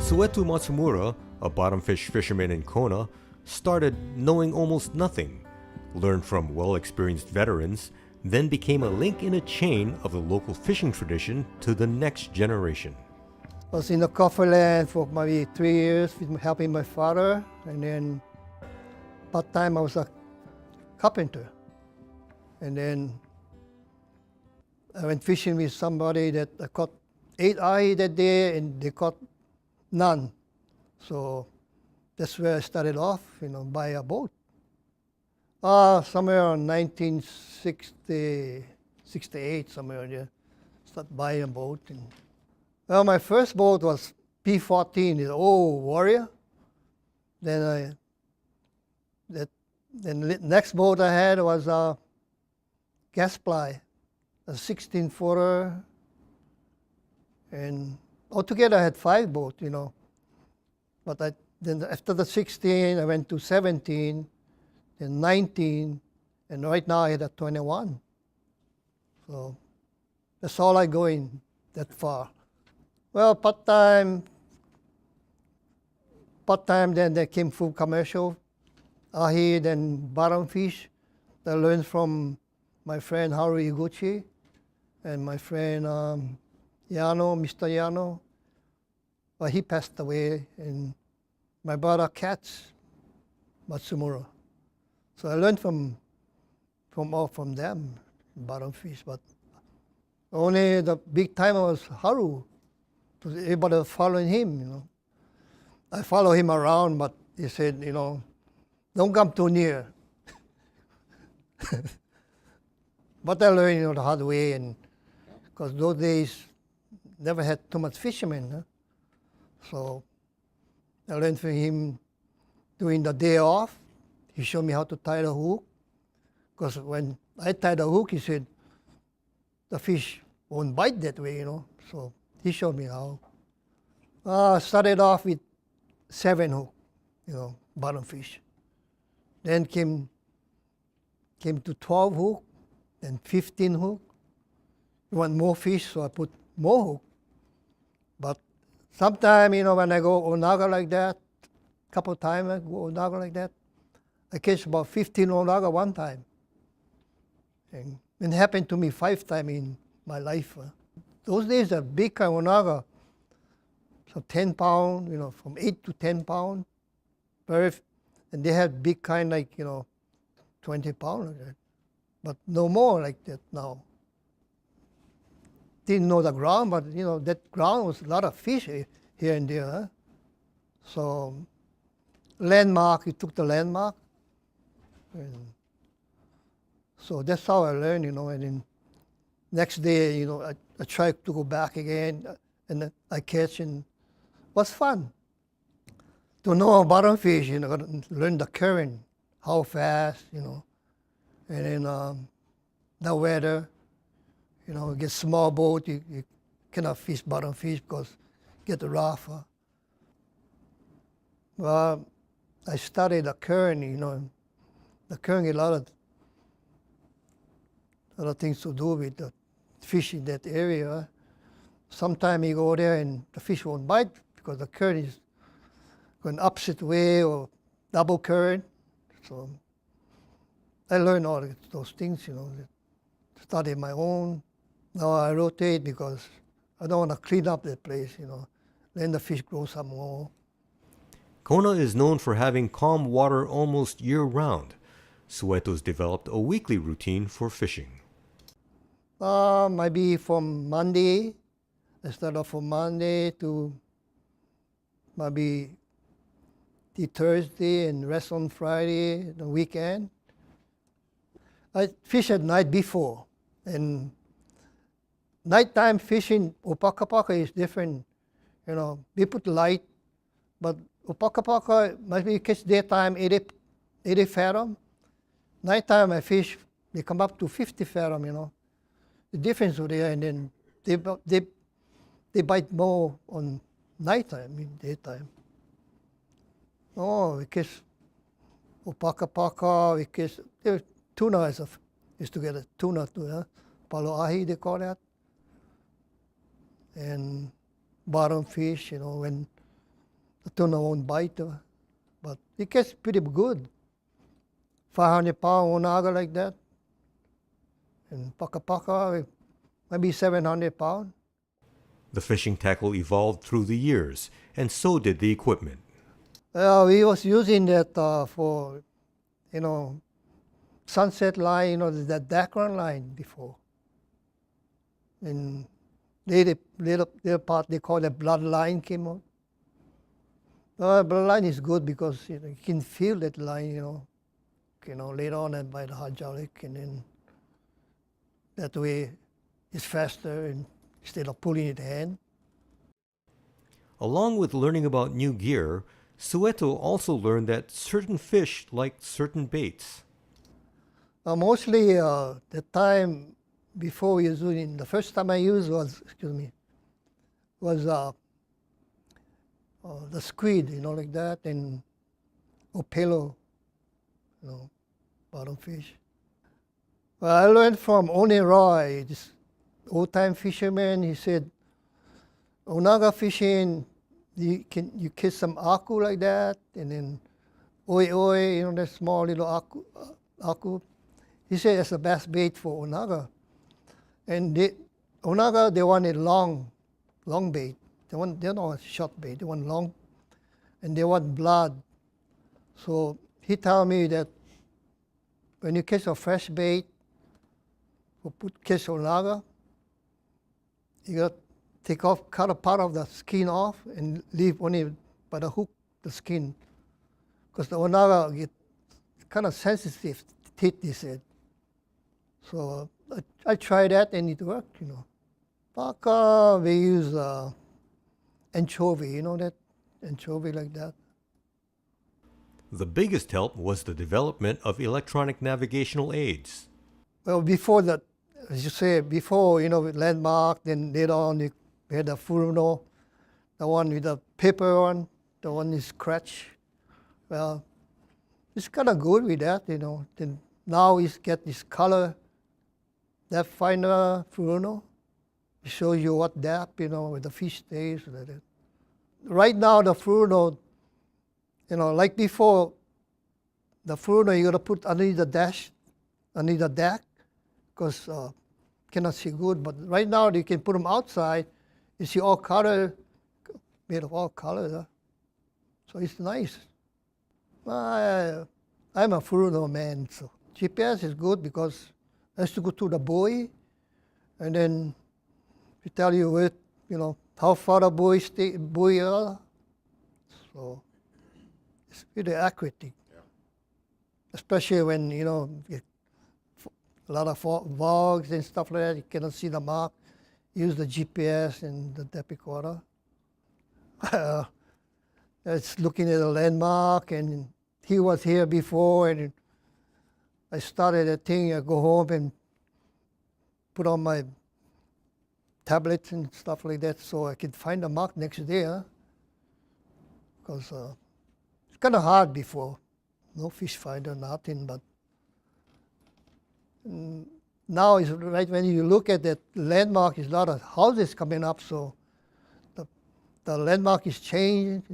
Sueto Matsumura, a bottomfish fisherman in Kona, started knowing almost nothing, learned from well-experienced veterans, then became a link in a chain of the local fishing tradition to the next generation. I was in the coffee land for maybe 3 years with helping my father, and then part-time I was a carpenter. And then I went fishing with somebody that I caught 8 ahi that day, and they caught none. So that's where I started off, buy a boat. Somewhere around 1960, 68, somewhere there. Start buying a boat. Well, my first boat was P14, the old Warrior. Then the next boat I had was a gas ply, a 16-footer, and altogether I had 5 boats, But then after the 16, I went to 17, then 19, and right now I had a 21. So that's all I going that far. Well, part-time, then there came full commercial, ahi, then bottomfish. I learned from my friend Haru Iguchi and my friend Yano, Mr. Yano. But he passed away, and my brother Katz Matsumura. So I learned from them, bottomfish. But only the big timer was Haru. So everybody was following him, I follow him around, but he said, don't come too near. But I learned, the hard way, and because those days never had too much fishermen. Huh? So I learned from him doing the day off. He showed me how to tie the hook. Because when I tied the hook, he said, the fish won't bite that way, So he showed me how. Started off with 7 hook, bottomfish. Then came to 12 hook, then 15 hook. You want more fish, so I put more hook. But sometimes, when I go onaga like that, couple times I go onaga like that, I catch about 15 onaga one time. And it happened to me 5 times in my life. Those days are big kind of onaga, so 10 pound, from 8 to 10 pound. And they had big kind like, 20 pound like that. But no more like that now. Didn't know the ground, but that ground was a lot of fish here and there. Huh? So landmark, he took the landmark. And so that's how I learned, and then next day, I tried to go back again, and then I catch, and it was fun. To know bottomfish, learn the current, how fast, and then the weather. Get small boat, you cannot fish bottomfish because get rough. Well, I studied the current, the current, a lot of things to do with the fish in that area. Sometimes you go there and the fish won't bite because the current is going opposite way or double current. So I learned all those things, study my own. Now I rotate because I don't want to clean up that place, Then the fish grow some more. Kona is known for having calm water almost year-round. Sueto's developed a weekly routine for fishing. Maybe from Monday. I start off from Monday to maybe the Thursday and rest on Friday, the weekend. I fish at night before, and nighttime fishing, Opakapaka is different. We put light, but Opakapaka might be catch daytime 80 fathom. Nighttime I fish, they come up to 50 fathom, The difference over there, and then they bite more on nighttime, daytime. Oh, we catch Opakapaka, we catch tuna is together, tuna too, palo ahi they call that. And bottomfish, when the tuna won't bite. But it gets pretty good. 500-pound onaga like that. And paka, maybe 700 pounds. The fishing tackle evolved through the years, and so did the equipment. We was using that for, sunset line, that background line before. And later part, they call it bloodline came out. Bloodline is good because you can feel that line, later on and by the hydraulic, and then that way it's faster and instead of pulling it hand. Along with learning about new gear, Sueto also learned that certain fish like certain baits. Mostly the time before we was doing, the first time I used was the squid, like that, and opelo, bottomfish. Well, I learned from Oni Roy, this old-time fisherman. He said, onaga fishing, you catch some aku like that, and then oi, that small little aku. He said that's the best bait for onaga. And onaga, they wanted long bait. They don't want short bait. They want long, and they want blood. So he told me that when you catch a fresh bait, catch onaga, you got to cut a part of the skin off and leave only by the hook the skin, because the onaga get kind of sensitive teeth, they said. So I tried that and it worked, Paka, we use anchovy, that anchovy like that. The biggest help was the development of electronic navigational aids. Well, before that, as you say, before, with landmark, then later on we had the Furuno, the one with the paper one, the one is scratch. Well, it's kind of good with that, Then now we get this color depth finder Furuno. It shows you what depth, where the fish stays. Like that. Right now, the Furuno, like before, the Furuno you got to put underneath the dash, underneath the deck, because cannot see good. But right now, you can put them outside. You see all color, made of all colors. So it's nice. I'm a Furuno man, so GPS is good because I have to go to the buoy, and then we tell you where, how far the buoy are. So it's pretty accurate, especially when get a lot of fogs and stuff like that. You cannot see the mark. Use the GPS and the depth recorder. It's looking at a landmark, and he was here before, and I started a thing. I go home and put on my tablets and stuff like that, so I can find the mark next day. Because it's kind of hard before, no fish finder, nothing. But now is right when you look at that landmark, there's a lot of houses coming up, so the landmark is changed,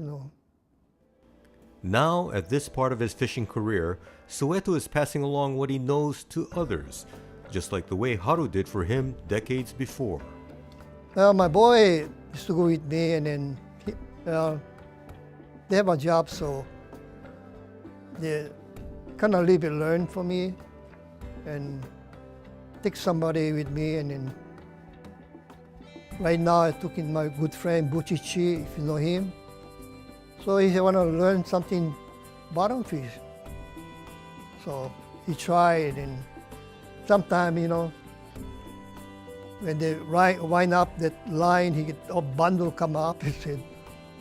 Now, at this part of his fishing career, Sueto is passing along what he knows to others, just like the way Haru did for him decades before. Well, my boy used to go with me, and then they have a job, so they kind of live and learn for me, and take somebody with me. And then right now I took in my good friend Buchichi, if you know him. So he want to learn something bottomfish. So he tried, and sometime, when they wind up that line, he get a bundle come up. He said,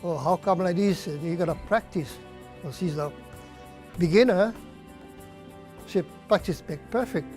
"Oh, how come like this?" You gotta practice, because he's a beginner. He said, "Practice make perfect."